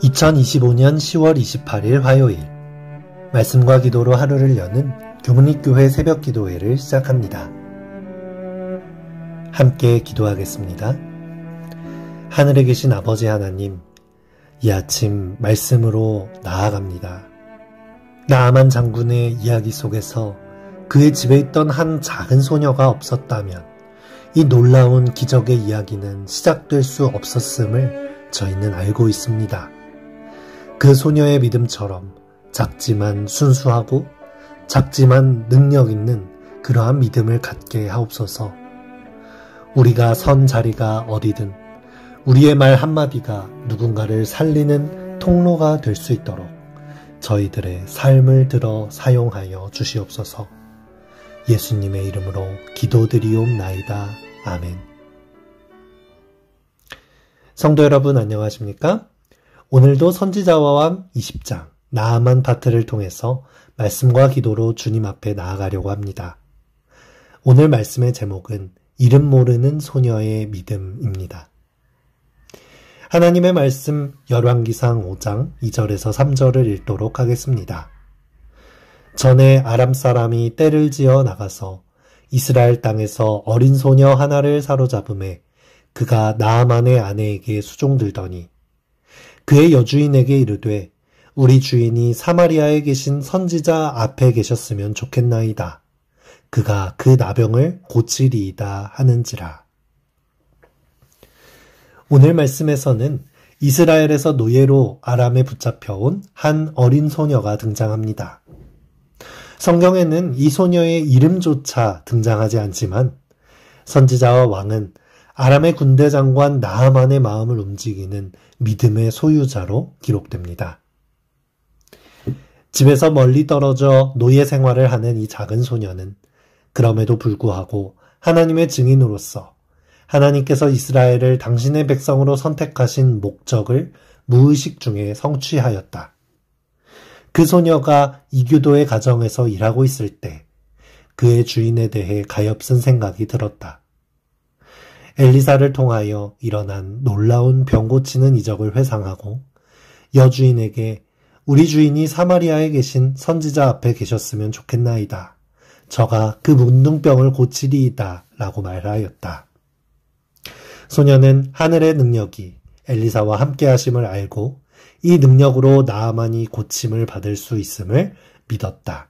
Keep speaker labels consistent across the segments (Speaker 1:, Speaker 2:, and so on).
Speaker 1: 2025년 10월 28일 화요일 말씀과 기도로 하루를 여는 교문립교회 새벽기도회를 시작합니다. 함께 기도하겠습니다. 하늘에 계신 아버지 하나님, 이 아침 말씀으로 나아갑니다. 나아만 장군의 이야기 속에서 그의 집에 있던 한 작은 소녀가 없었다면 이 놀라운 기적의 이야기는 시작될 수 없었음을 저희는 알고 있습니다. 그 소녀의 믿음처럼 작지만 순수하고 작지만 능력 있는 그러한 믿음을 갖게 하옵소서. 우리가 선 자리가 어디든 우리의 말 한마디가 누군가를 살리는 통로가 될 수 있도록 저희들의 삶을 들어 사용하여 주시옵소서. 예수님의 이름으로 기도드리옵나이다. 아멘. 성도 여러분 안녕하십니까? 오늘도 선지자와 왕 20장 나아만 파트를 통해서 말씀과 기도로 주님 앞에 나아가려고 합니다. 오늘 말씀의 제목은 이름 모르는 소녀의 믿음입니다. 하나님의 말씀 열왕기상 5장 2절에서 3절을 읽도록 하겠습니다. 전에 아람 사람이 떼를 지어 나가서 이스라엘 땅에서 어린 소녀 하나를 사로잡음에 그가 나아만의 아내에게 수종들더니 그의 여주인에게 이르되 우리 주인이 사마리아에 계신 선지자 앞에 계셨으면 좋겠나이다. 그가 그 나병을 고치리이다 하는지라. 오늘 말씀에서는 이스라엘에서 노예로 아람에 붙잡혀온 한 어린 소녀가 등장합니다. 성경에는 이 소녀의 이름조차 등장하지 않지만 선지자와 왕은 아람의 군대 장관 나아만의 마음을 움직이는 믿음의 소유자로 기록됩니다. 집에서 멀리 떨어져 노예 생활을 하는 이 작은 소녀는 그럼에도 불구하고 하나님의 증인으로서 하나님께서 이스라엘을 당신의 백성으로 선택하신 목적을 무의식 중에 성취하였다. 그 소녀가 이교도의 가정에서 일하고 있을 때 그의 주인에 대해 가엾은 생각이 들었다. 엘리사를 통하여 일어난 놀라운 병 고치는 이적을 회상하고 여주인에게 우리 주인이 사마리아에 계신 선지자 앞에 계셨으면 좋겠나이다. 저가 그 문둥병을 고치리이다 라고 말하였다. 소녀는 하늘의 능력이 엘리사와 함께 하심을 알고 이 능력으로 나아만이 고침을 받을 수 있음을 믿었다.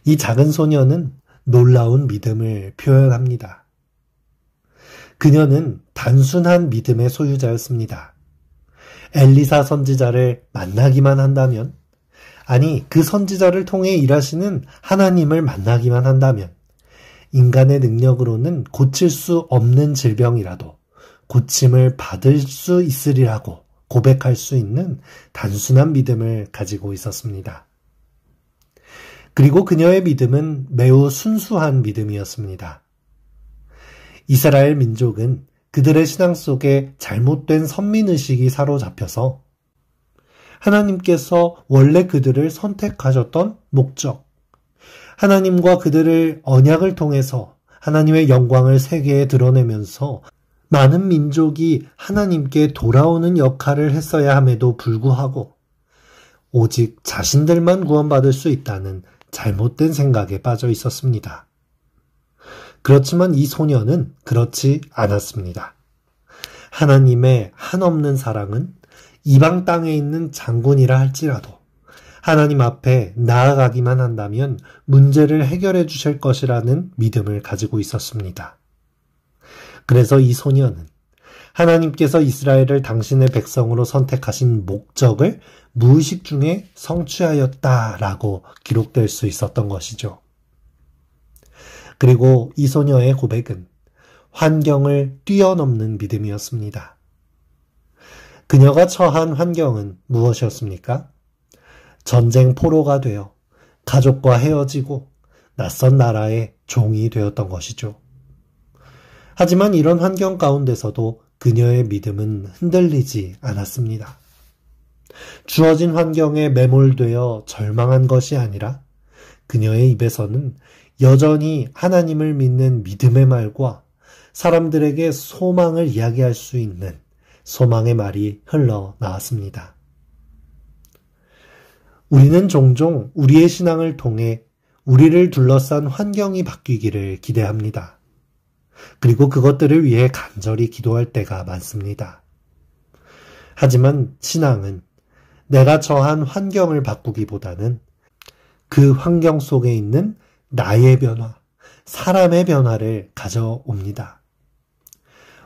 Speaker 1: 이 작은 소녀는 놀라운 믿음을 표현합니다. 그녀는 단순한 믿음의 소유자였습니다. 엘리사 선지자를 만나기만 한다면, 아니 그 선지자를 통해 일하시는 하나님을 만나기만 한다면 인간의 능력으로는 고칠 수 없는 질병이라도 고침을 받을 수 있으리라고 고백할 수 있는 단순한 믿음을 가지고 있었습니다. 그리고 그녀의 믿음은 매우 순수한 믿음이었습니다. 이스라엘 민족은 그들의 신앙 속에 잘못된 선민의식이 사로잡혀서 하나님께서 원래 그들을 선택하셨던 목적, 하나님과 그들을 언약을 통해서 하나님의 영광을 세계에 드러내면서 많은 민족이 하나님께 돌아오는 역할을 했어야 함에도 불구하고 오직 자신들만 구원받을 수 있다는 잘못된 생각에 빠져 있었습니다. 그렇지만 이 소녀는 그렇지 않았습니다. 하나님의 한없는 사랑은 이방 땅에 있는 장군이라 할지라도 하나님 앞에 나아가기만 한다면 문제를 해결해 주실 것이라는 믿음을 가지고 있었습니다. 그래서 이 소녀는 하나님께서 이스라엘을 당신의 백성으로 선택하신 목적을 무의식 중에 성취하였다라고 기록될 수 있었던 것이죠. 그리고 이 소녀의 고백은 환경을 뛰어넘는 믿음이었습니다. 그녀가 처한 환경은 무엇이었습니까? 전쟁 포로가 되어 가족과 헤어지고 낯선 나라의 종이 되었던 것이죠. 하지만 이런 환경 가운데서도 그녀의 믿음은 흔들리지 않았습니다. 주어진 환경에 매몰되어 절망한 것이 아니라 그녀의 입에서는 여전히 하나님을 믿는 믿음의 말과 사람들에게 소망을 이야기할 수 있는 소망의 말이 흘러나왔습니다. 우리는 종종 우리의 신앙을 통해 우리를 둘러싼 환경이 바뀌기를 기대합니다. 그리고 그것들을 위해 간절히 기도할 때가 많습니다. 하지만 신앙은 내가 처한 환경을 바꾸기보다는 그 환경 속에 있는 나의 변화, 사람의 변화를 가져옵니다.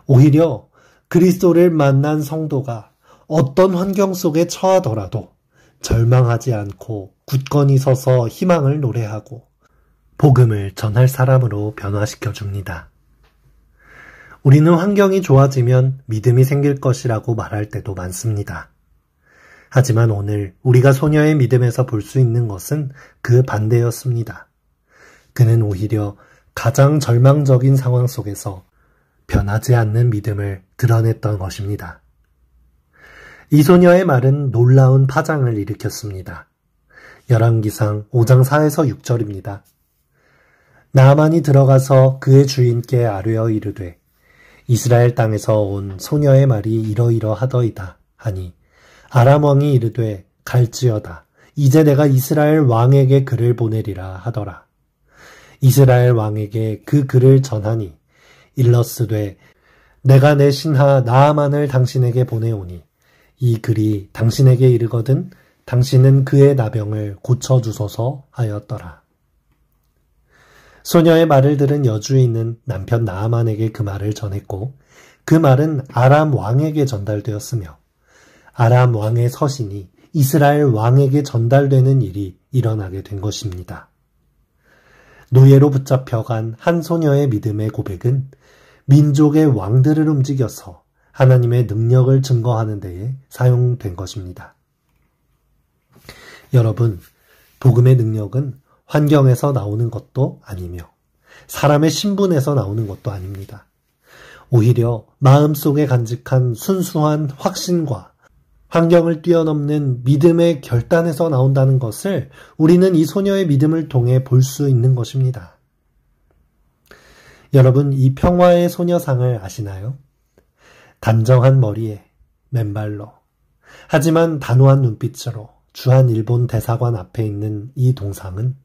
Speaker 1: 오히려 그리스도를 만난 성도가 어떤 환경 속에 처하더라도 절망하지 않고 굳건히 서서 희망을 노래하고 복음을 전할 사람으로 변화시켜 줍니다. 우리는 환경이 좋아지면 믿음이 생길 것이라고 말할 때도 많습니다. 하지만 오늘 우리가 소녀의 믿음에서 볼 수 있는 것은 그 반대였습니다. 그는 오히려 가장 절망적인 상황 속에서 변하지 않는 믿음을 드러냈던 것입니다. 이 소녀의 말은 놀라운 파장을 일으켰습니다. 열왕기상 5장 4에서 6절입니다. 나아만이 들어가서 그의 주인께 아뢰어 이르되 이스라엘 땅에서 온 소녀의 말이 이러이러하더이다 하니 아람 왕이 이르되 갈지어다 이제 내가 이스라엘 왕에게 글을 보내리라 하더라. 이스라엘 왕에게 그 글을 전하니 일러스되 내가 내 신하 나아만을 당신에게 보내오니 이 글이 당신에게 이르거든 당신은 그의 나병을 고쳐주소서 하였더라. 소녀의 말을 들은 여주인은 남편 나아만에게 그 말을 전했고 그 말은 아람 왕에게 전달되었으며 아람 왕의 서신이 이스라엘 왕에게 전달되는 일이 일어나게 된 것입니다. 노예로 붙잡혀간 한 소녀의 믿음의 고백은 민족의 왕들을 움직여서 하나님의 능력을 증거하는 데에 사용된 것입니다. 여러분, 복음의 능력은 환경에서 나오는 것도 아니며 사람의 신분에서 나오는 것도 아닙니다. 오히려 마음속에 간직한 순수한 확신과 환경을 뛰어넘는 믿음의 결단에서 나온다는 것을 우리는 이 소녀의 믿음을 통해 볼 수 있는 것입니다. 여러분, 이 평화의 소녀상을 아시나요? 단정한 머리에 맨발로 하지만 단호한 눈빛으로 주한 일본 대사관 앞에 있는 이 동상은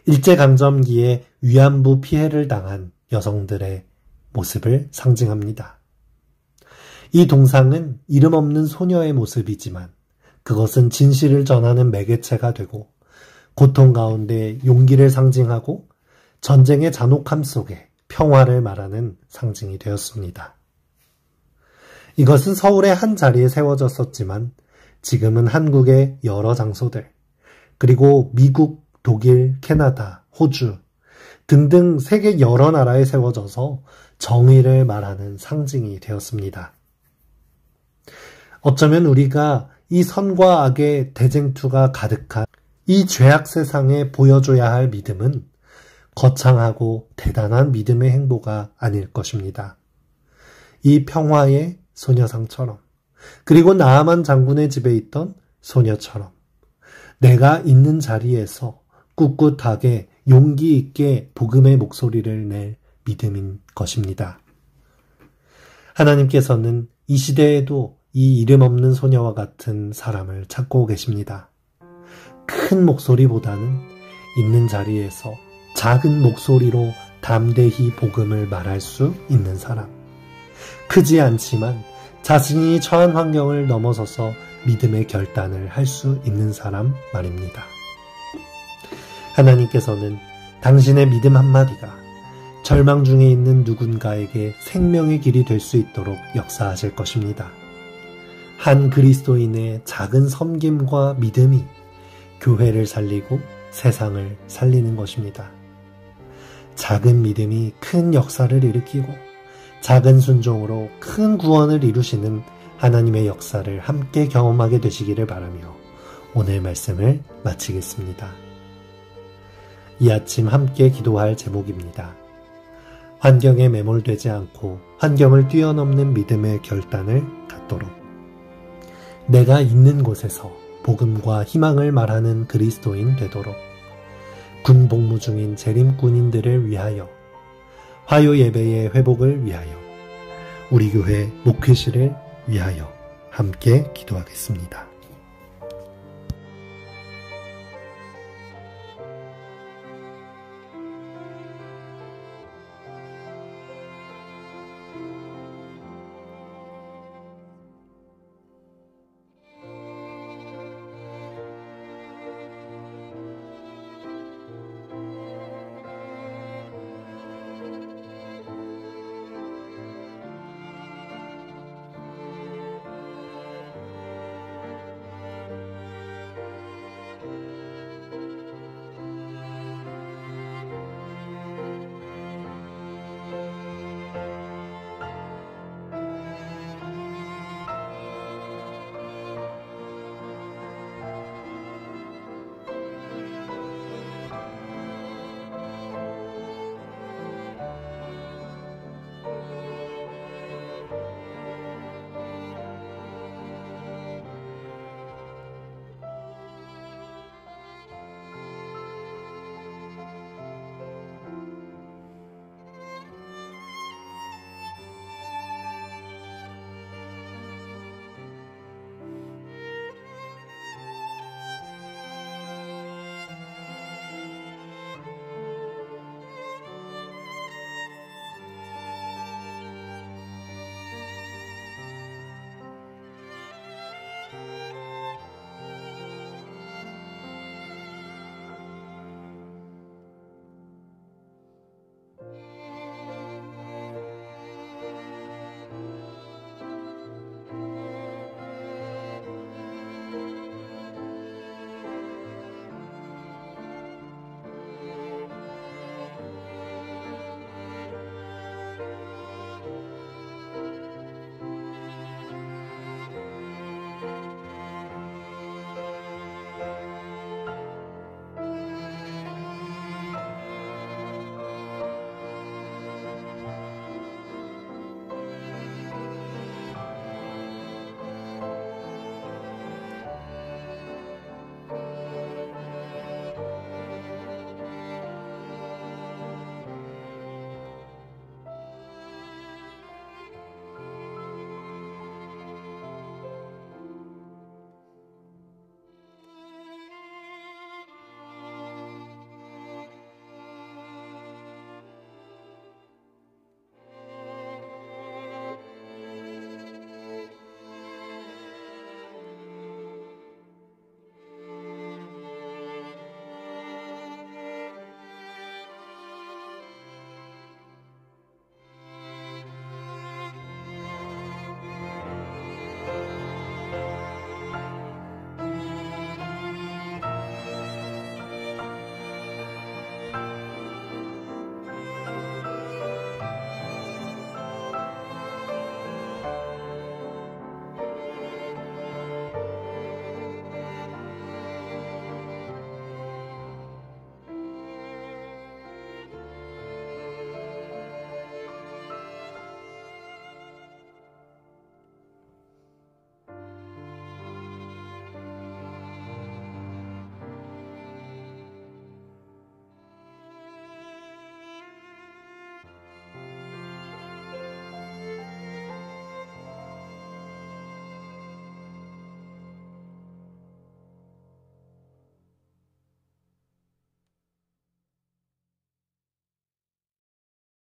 Speaker 1: 일제강점기에 위안부 피해를 당한 여성들의 모습을 상징합니다. 이 동상은 이름 없는 소녀의 모습이지만 그것은 진실을 전하는 매개체가 되고 고통 가운데 용기를 상징하고 전쟁의 잔혹함 속에 평화를 말하는 상징이 되었습니다. 이것은 서울의 한 자리에 세워졌었지만 지금은 한국의 여러 장소들, 그리고 미국, 독일, 캐나다, 호주 등등 세계 여러 나라에 세워져서 정의를 말하는 상징이 되었습니다. 어쩌면 우리가 이 선과 악의 대쟁투가 가득한 이 죄악 세상에 보여줘야 할 믿음은 거창하고 대단한 믿음의 행보가 아닐 것입니다. 이 평화의 소녀상처럼, 그리고 나아만 장군의 집에 있던 소녀처럼 내가 있는 자리에서 꿋꿋하게 용기 있게 복음의 목소리를 낼 믿음인 것입니다. 하나님께서는 이 시대에도 이 이름 없는 소녀와 같은 사람을 찾고 계십니다. 큰 목소리보다는 있는 자리에서 작은 목소리로 담대히 복음을 말할 수 있는 사람. 크지 않지만 자신이 처한 환경을 넘어서서 믿음의 결단을 할 수 있는 사람 말입니다. 하나님께서는 당신의 믿음 한마디가 절망 중에 있는 누군가에게 생명의 길이 될 수 있도록 역사하실 것입니다. 한 그리스도인의 작은 섬김과 믿음이 교회를 살리고 세상을 살리는 것입니다. 작은 믿음이 큰 역사를 일으키고 작은 순종으로 큰 구원을 이루시는 하나님의 역사를 함께 경험하게 되시기를 바라며 오늘 말씀을 마치겠습니다. 이 아침 함께 기도할 제목입니다. 환경에 매몰되지 않고 환경을 뛰어넘는 믿음의 결단을 갖도록. 내가 있는 곳에서 복음과 희망을 말하는 그리스도인 되도록. 군 복무 중인 재림군인들을 위하여, 화요 예배의 회복을 위하여, 우리 교회 목회실을 위하여 함께 기도하겠습니다.